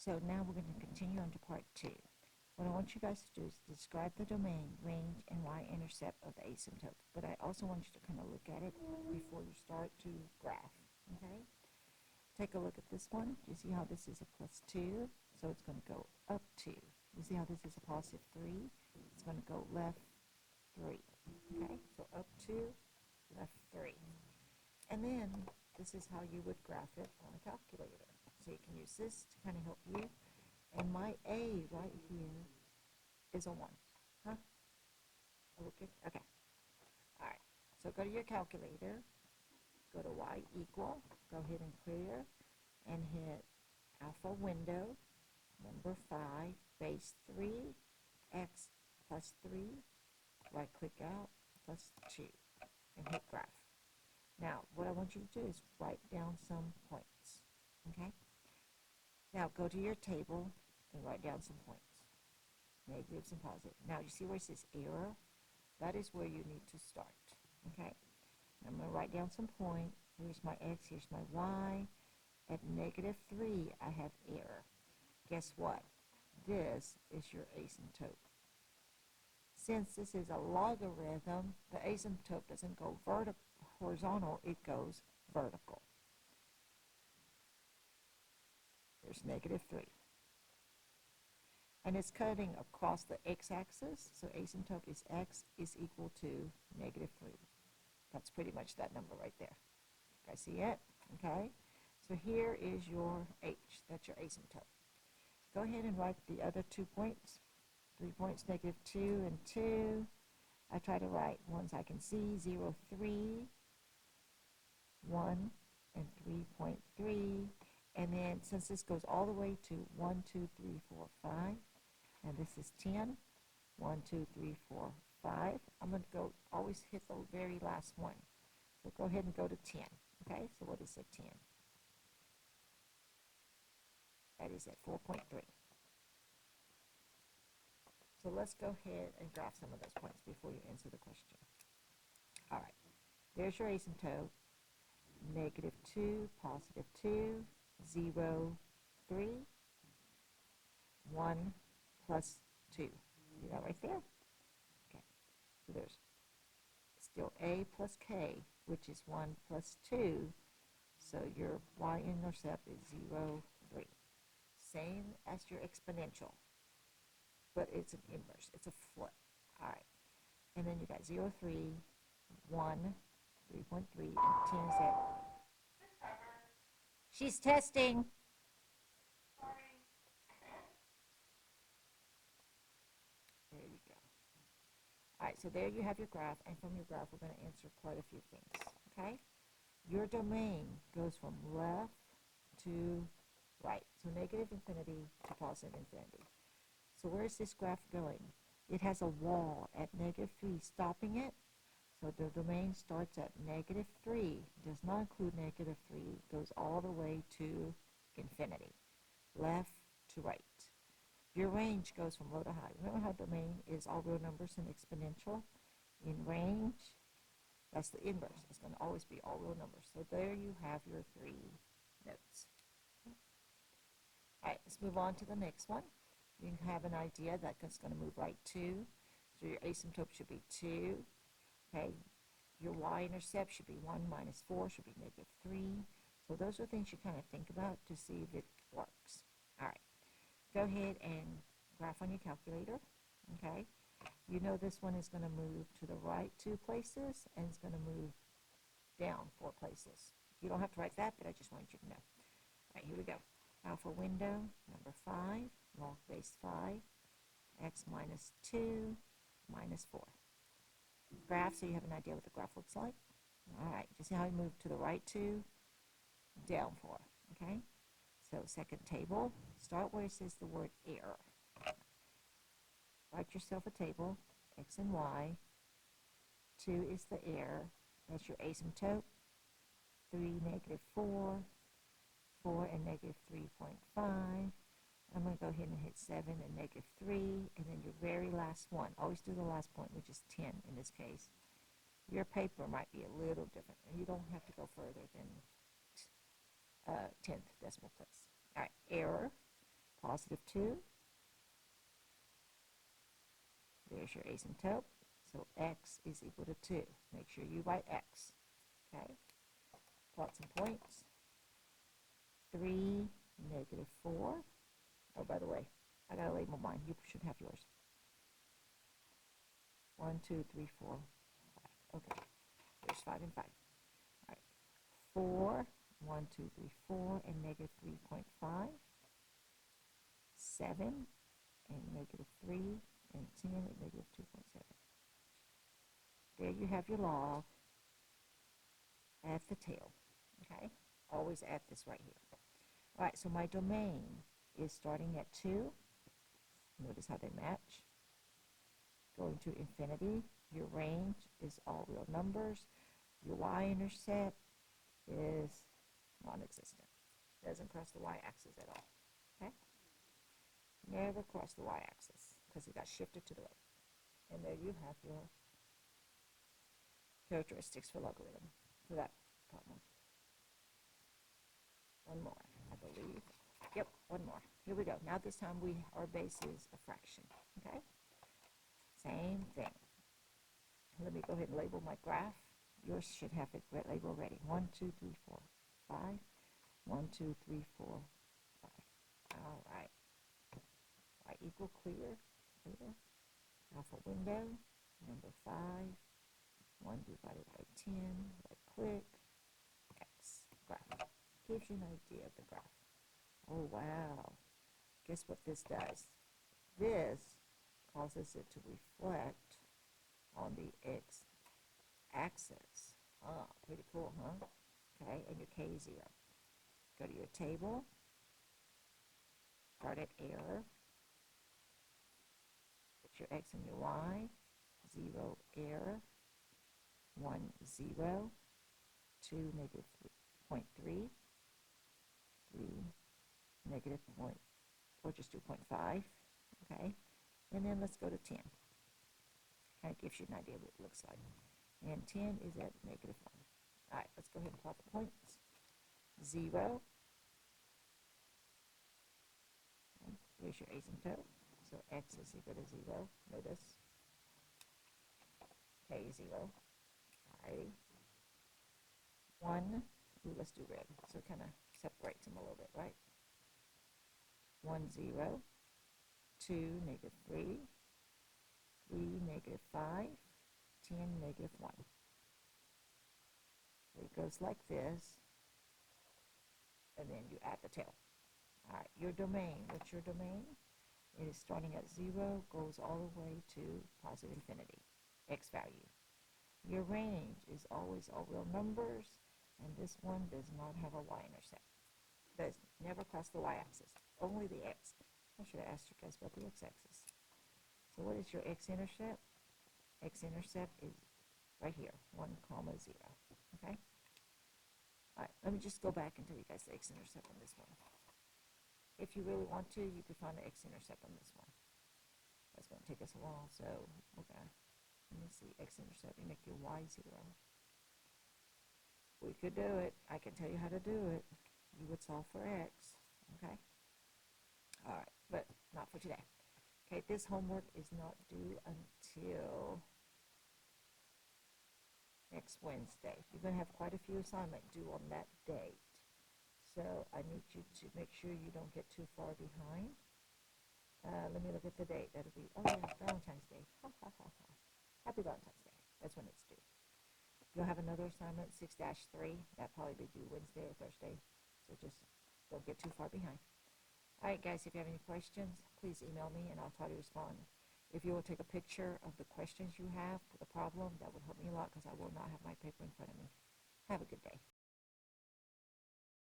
So now we're going to continue on to part 2. What I want you guys to do is describe the domain, range, and y-intercept of the asymptote. But I also want you to kind of look at it before you start to graph, okay? Take a look at this one. You see how this is a plus 2? So it's going to go up 2. You see how this is a positive 3? It's going to go left 3, okay? So up 2, left 3. And then this is how you would graph it on a calculator. So you can use this to kind of help you. And my A right here is a 1. Huh? Are we good? Okay. All right. So go to your calculator. Go to y equal. Go ahead and clear. And hit alpha window. Number 5. Base 3. X plus 3. Right click out. Plus 2. And hit graph. Now, what I want you to do is write down some points. Okay? Now, go to your table and write down some points. Negatives and positive. Now, you see where it says error? That is where you need to start. Okay? I'm going to write down some points. Here's my x, here's my y. At negative 3, I have error. Guess what? This is your asymptote. Since this is a logarithm, the asymptote doesn't go horizontal, it goes vertical. There's negative 3. And it's cutting across the x-axis, so asymptote is x is equal to negative 3. That's pretty much that number right there. You guys see it? Okay? So here is your h. That's your asymptote. Go ahead and write the other 2 points. 3 points, negative 2 and 2. I try to write ones I can see, 0, 3, 1, and 3.3. And then since this goes all the way to 1, 2, 3, 4, 5, and this is 10, 1, 2, 3, 4, 5, I'm going to go always hit the very last one. So go ahead and go to 10. Okay, so what is a 10? That is at 4.3. So let's go ahead and graph some of those points before you answer the question. All right, there's your asymptote. Negative 2, positive 2, 0, 3, 1, plus 2. See that right there? Okay, so there's still a plus k, which is 1 plus 2. So your y-intercept is 0, 3. Same as your exponential, but it's an inverse. It's a flip. All right. And then you got 0, 3, 1, 3.3, and 10 is at. She's testing. There you go. All right, so there you have your graph, and from your graph, we're going to answer quite a few things, okay? Your domain goes from left to right, so negative infinity to positive infinity. So where is this graph going? It has a wall at negative 3 stopping it, so the domain starts at negative 3, does not include negative 3, goes all the way to infinity, left to right. Your range goes from low to high. Remember how domain is all real numbers and exponential? In range, that's the inverse. It's going to always be all real numbers. So there you have your 3 notes. All right, let's move on to the next one. You can have an idea that it's going to move right 2. So your asymptote should be 2. Okay, your y-intercept should be 1 minus 4, should be negative 3. So those are things you kind of think about to see if it works. All right, go ahead and graph on your calculator. Okay, you know this one is going to move to the right 2 places, and it's going to move down 4 places. You don't have to write that, but I just wanted you to know. All right, here we go. Alpha window, number 5, log base 5, x minus 2, minus 4. Graph, so you have an idea what the graph looks like. All right, you see how we move to the right 2, down 4, okay? So second table, start where it says the word error. Write yourself a table, x and y. 2 is the error, that's your asymptote. 3, negative 4, 4 and negative 3.5. I'm going to go ahead and hit 7 and negative 3, and then your very last one. Always do the last point, which is 10 in this case. Your paper might be a little different, and you don't have to go further than 10th decimal place. All right, error. positive 2. There's your asymptote. So x is equal to 2. Make sure you write x. Okay? Plot some points. 3, negative 4. Oh, by the way, I got to label mine. You should have yours. 1, 2, 3, 4, 5. Okay. There's 5 and 5. All right. 4, 1, 2, 3, 4, and negative 3.5. 7, and negative 3, and 10, and negative 2.7. There you have your log at the tail. Okay? Always add this right here. All right, so my domain is starting at 2. Notice how they match. Going to infinity. Your range is all real numbers. Your y-intercept is non-existent. Doesn't cross the y-axis at all. Okay? Never cross the y-axis because it got shifted to the right. And there you have your characteristics for logarithm for that problem. One more, I believe. Yep, one more. Here we go. Now this time our base is a fraction. Okay? Same thing. Let me go ahead and label my graph. Yours should have it label ready. 1, 2, 3, 4, 5. 1, 2, 3, 4, 5. All right. Y equal clear. Alpha window. Number 5. 1 divided by 10. Right click. X. Graph. Gives you an idea of the graph. Oh, wow. Guess what this does? This causes it to reflect on the x-axis. Pretty cool, huh? Okay, and your k is 0. Go to your table. Start at error. Put your x and your y. 0, error. 1, 0. 2, negative 0.3. 3, negative point, or just 2.5. Okay, and then let's go to 10. Kind of gives you an idea of what it looks like. And 10 is at negative 1. All right, let's go ahead and plot the points. 0. Okay, there's your asymptote. So x is equal to 0. Notice. K is 0. All righty. 1. Ooh, let's do red. So it kind of separates them a little bit, right? 1, 0. 2, negative 3. 3, negative 5. 10, negative 1. So it goes like this. And then you add the tail. All right, your domain. What's your domain? It is starting at 0, goes all the way to positive infinity, x value. Your range is always all real numbers, and this one does not have a y-intercept. Does never cross the y-axis, only the x. I should have asked you guys about the x-axis. So what is your x-intercept? X-intercept is right here, 1, 0. Okay? All right, let me just go back and tell you guys the x-intercept on this one. If you really want to, you could find the x-intercept on this one. That's going to take us a while, so we're going to, let me see, x-intercept, you make your y 0. We could do it. I can tell you how to do it. You would solve for x, okay? All right, but not for today. Okay, this homework is not due until next Wednesday. You're going to have quite a few assignments due on that date. So I need you to make sure you don't get too far behind. Let me look at the date. That'll be, oh yeah, Valentine's Day. Ha, ha, ha, ha. Happy Valentine's Day. That's when it's due. You'll have another assignment, 6-3. That'll probably be due Wednesday or Thursday. So just don't get too far behind. All right, guys, if you have any questions, please email me and I'll try to respond. If you will take a picture of the questions you have, the problem, that would help me a lot because I will not have my paper in front of me. Have a good day.